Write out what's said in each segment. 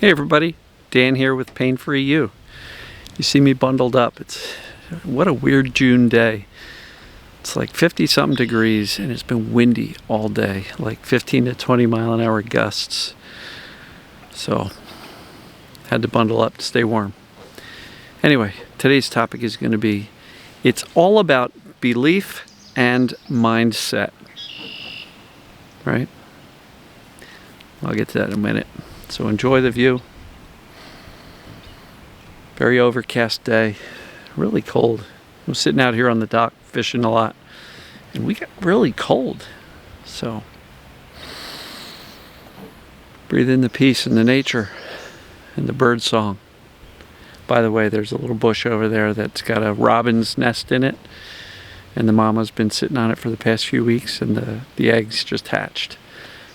Hey everybody, Dan here with Pain Free You. You see me bundled up. What a weird June day. It's like 50 something degrees and it's been windy all day, like 15 to 20 mile an hour gusts. So had to bundle up to stay warm. Anyway, today's topic is going to be, it's all about belief and mindset. Right? I'll get to that in a minute. So enjoy the view. Very overcast day. Really cold. I'm sitting out here on the dock fishing a lot. And we got really cold. So breathe in the peace and the nature and the bird song. By the way, there's a little bush over there that's got a robin's nest in it. And the mama's been sitting on it for the past few weeks and the eggs just hatched.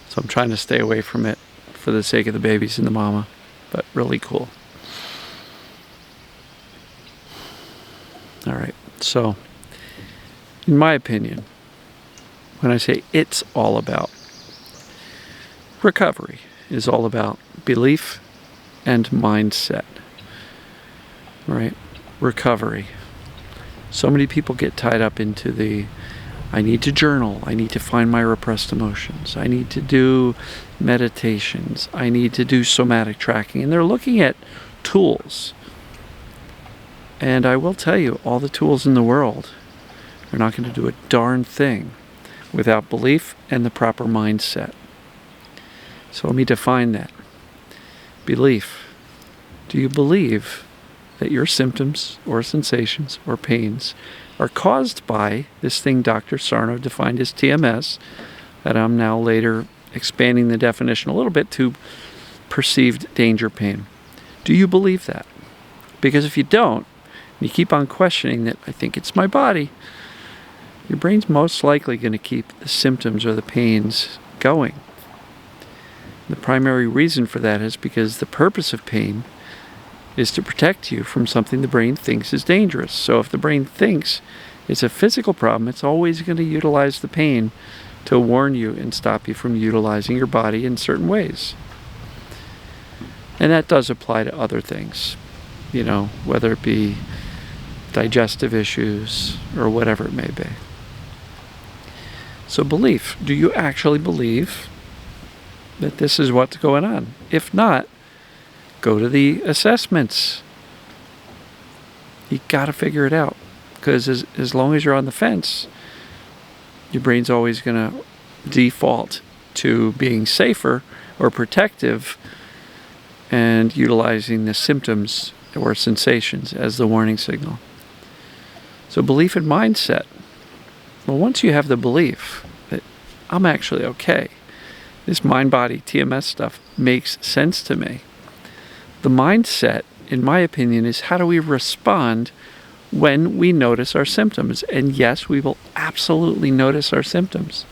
So I'm trying to stay away from it for the sake of the babies and the mama, but really cool. All right, so in my opinion, when I say it's all about, recovery is all about belief and mindset, right? Recovery. So many people get tied up into I need to journal, I need to find my repressed emotions, I need to do meditations, I need to do somatic tracking, and they're looking at tools. And I will tell you, all the tools in the world are not going to do a darn thing without belief and the proper mindset. So let me define that. Belief. Do you believe that your symptoms or sensations or pains are caused by this thing Dr. Sarno defined as TMS, that I'm now later expanding the definition a little bit to perceived danger pain? Do you believe that? Because if you don't, and you keep on questioning that, I think it's my body, your brain's most likely going to keep the symptoms or the pains going. The primary reason for that is because the purpose of pain is to protect you from something the brain thinks is dangerous. So if the brain thinks it's a physical problem, it's always going to utilize the pain to warn you and stop you from utilizing your body in certain ways. And that does apply to other things, whether it be digestive issues or whatever it may be. So belief. Do you actually believe that this is what's going on? If not, go to the assessments. You got to figure it out, because as long as you're on the fence, your brain's always going to default to being safer or protective and utilizing the symptoms or sensations as the warning signal. So belief and mindset. Well, once you have the belief that I'm actually okay, this mind-body TMS stuff makes sense to me. The mindset, in my opinion, is how do we respond when we notice our symptoms? And yes, we will absolutely notice our symptoms.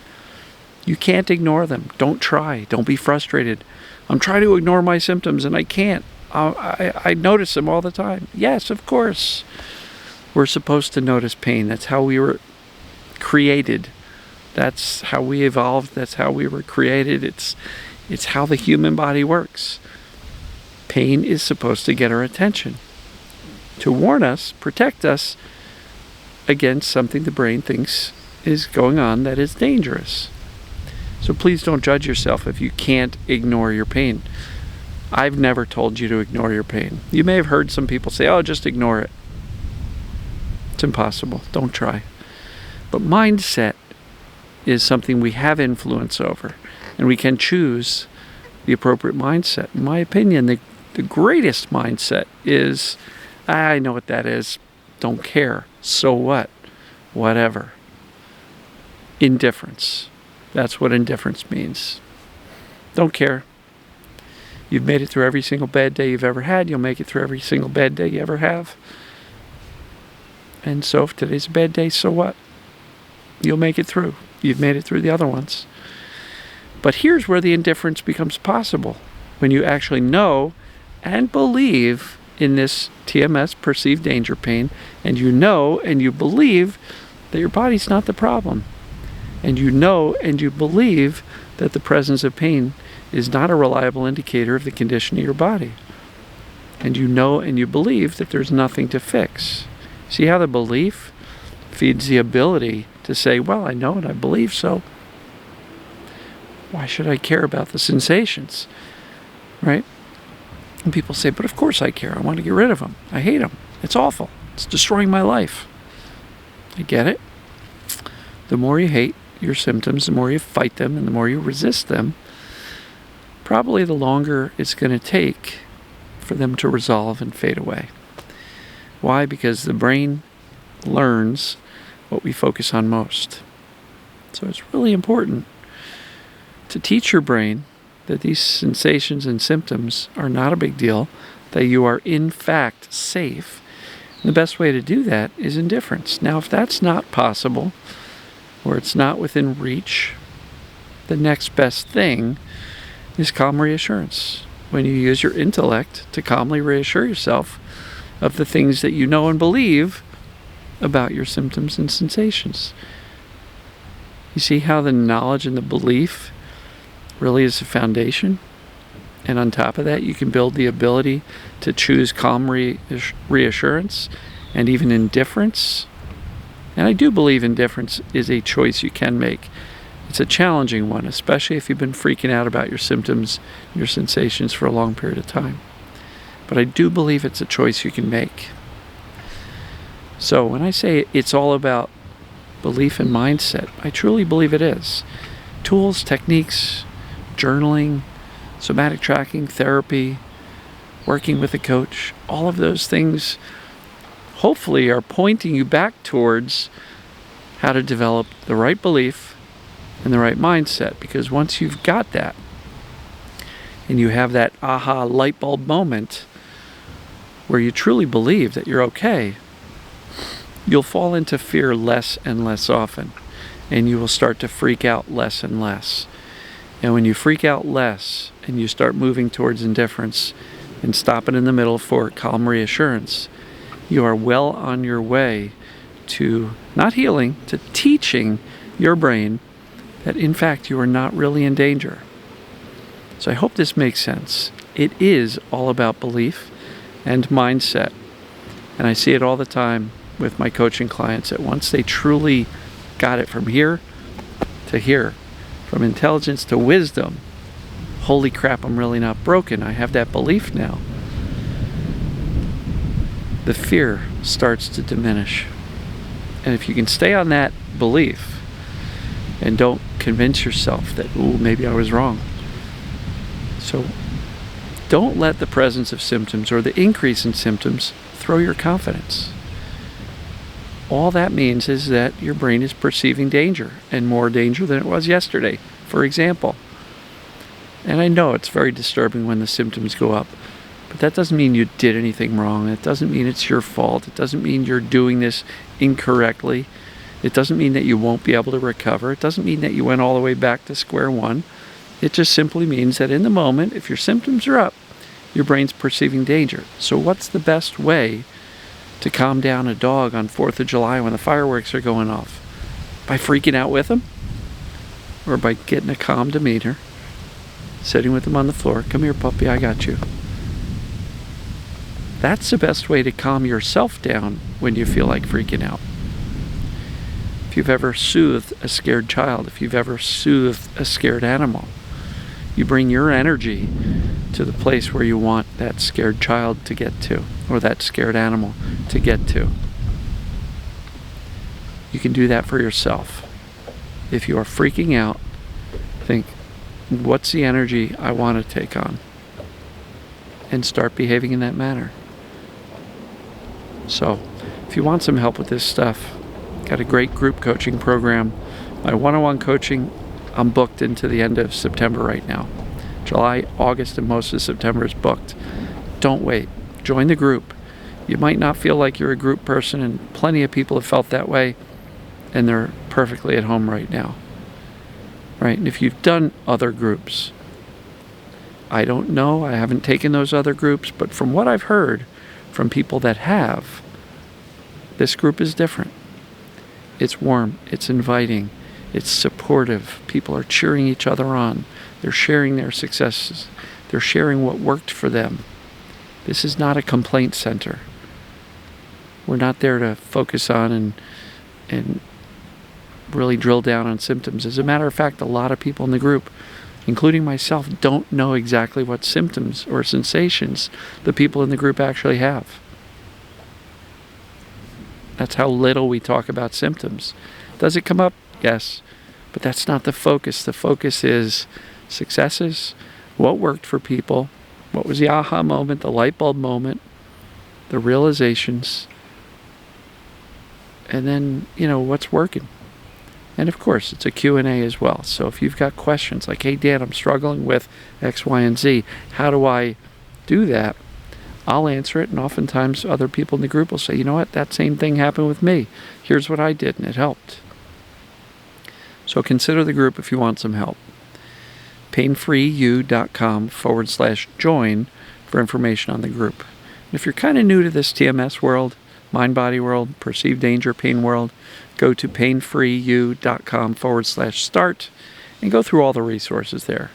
You can't ignore them. Don't try. Don't be frustrated. I'm trying to ignore my symptoms and I can't. I notice them all the time. Yes, of course. We're supposed to notice pain. That's how we were created. That's how we evolved. That's how we were created. It's how the human body works. Pain is supposed to get our attention, to warn us, protect us against something the brain thinks is going on that is dangerous. So please don't judge yourself if you can't ignore your pain. I've never told you to ignore your pain. You may have heard some people say, oh, just ignore it. It's impossible. Don't try. But mindset is something we have influence over, and we can choose the appropriate mindset. In my opinion, the greatest mindset is, I know what that is. Don't care. So what? Whatever. Indifference. That's what indifference means. Don't care. You've made it through every single bad day you've ever had. You'll make it through every single bad day you ever have. And so if today's a bad day, so what? You'll make it through. You've made it through the other ones. But here's where the indifference becomes possible. When you actually know and believe in this TMS, perceived danger pain, and you know and you believe that your body's not the problem. And you know and you believe that the presence of pain is not a reliable indicator of the condition of your body. And you know and you believe that there's nothing to fix. See how the belief feeds the ability to say, well, I know and I believe, so why should I care about the sensations, right? And people say, but of course I care. I want to get rid of them. I hate them. It's awful. It's destroying my life. I get it. The more you hate your symptoms, the more you fight them, and the more you resist them, probably the longer it's going to take for them to resolve and fade away. Why? Because the brain learns what we focus on most. So it's really important to teach your brain that these sensations and symptoms are not a big deal, that you are in fact safe. And the best way to do that is indifference. Now, if that's not possible, or it's not within reach, the next best thing is calm reassurance. When you use your intellect to calmly reassure yourself of the things that you know and believe about your symptoms and sensations. You see how the knowledge and the belief really is the foundation? And on top of that, you can build the ability to choose calm reassurance and even indifference. And I do believe indifference is a choice you can make. It's a challenging one, especially if you've been freaking out about your symptoms, your sensations for a long period of time. But I do believe it's a choice you can make. So when I say it's all about belief and mindset, I truly believe it is. Tools, techniques, journaling, somatic tracking, therapy, working with a coach, all of those things hopefully are pointing you back towards how to develop the right belief and the right mindset. Because once you've got that, and you have that aha light bulb moment where you truly believe that you're okay, you'll fall into fear less and less often, and you will start to freak out less and less. And when you freak out less and you start moving towards indifference and stopping in the middle for calm reassurance, you are well on your way to not healing, to teaching your brain that in fact you are not really in danger. So I hope this makes sense. It is all about belief and mindset. And I see it all the time with my coaching clients, that once they truly got it from here to here, from intelligence to wisdom, holy crap, I'm really not broken. I have that belief now. The fear starts to diminish. And if you can stay on that belief and don't convince yourself that, ooh, maybe I was wrong. So don't let the presence of symptoms or the increase in symptoms throw your confidence. All that means is that your brain is perceiving danger, and more danger than it was yesterday, for example. And I know it's very disturbing when the symptoms go up, but that doesn't mean you did anything wrong. It doesn't mean it's your fault. It doesn't mean you're doing this incorrectly. It doesn't mean that you won't be able to recover. It doesn't mean that you went all the way back to square one. It just simply means that in the moment, if your symptoms are up, your brain's perceiving danger. So what's the best way to calm down a dog on 4th of July when the fireworks are going off? By freaking out with them? Or by getting a calm demeanor, sitting with them on the floor? Come here, puppy, I got you. That's the best way to calm yourself down when you feel like freaking out. If you've ever soothed a scared child, if you've ever soothed a scared animal, you bring your energy to the place where you want that scared child to get to, or that scared animal to get to. You can do that for yourself. If you are freaking out, think, what's the energy I want to take on? And start behaving in that manner. So, if you want some help with this stuff, got a great group coaching program. My one-on-one coaching, I'm booked into the end of September right now. July, August, and most of September is booked. Don't wait. Join the group. You might not feel like you're a group person, and plenty of people have felt that way, and they're perfectly at home right now. Right? And if you've done other groups, I don't know, I haven't taken those other groups, but from what I've heard from people that have, this group is different. It's warm, it's inviting, It's supportive. People are cheering each other on. They're sharing their successes. They're sharing what worked for them. This is not a complaint center. We're not there to focus on and really drill down on symptoms. As a matter of fact, a lot of people in the group, including myself, don't know exactly what symptoms or sensations the people in the group actually have. That's how little we talk about symptoms. Does it come up? Yes. But that's not the focus. The focus is successes, what worked for people, what was the aha moment, the light bulb moment, the realizations, and then, what's working. And of course, it's a Q&A as well. So if you've got questions like, hey, Dan, I'm struggling with X, Y, and Z. How do I do that? I'll answer it, and oftentimes other people in the group will say, you know what, that same thing happened with me. Here's what I did, and it helped. So consider the group if you want some help. painfreeyou.com/join for information on the group. And if you're kind of new to this TMS world, mind-body world, perceived danger, pain world, go to painfreeyou.com/start and go through all the resources there.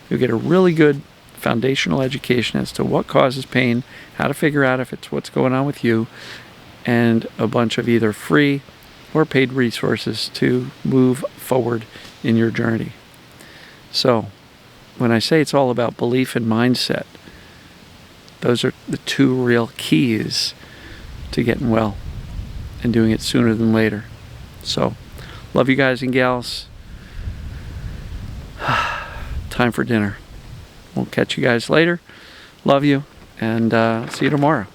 You'll get a really good foundational education as to what causes pain, how to figure out if it's what's going on with you, and a bunch of either free or paid resources to move forward in your journey. So, when I say it's all about belief and mindset, those are the two real keys to getting well and doing it sooner than later. So, love you guys and gals. Time for dinner. We'll catch you guys later. Love you, and see you tomorrow.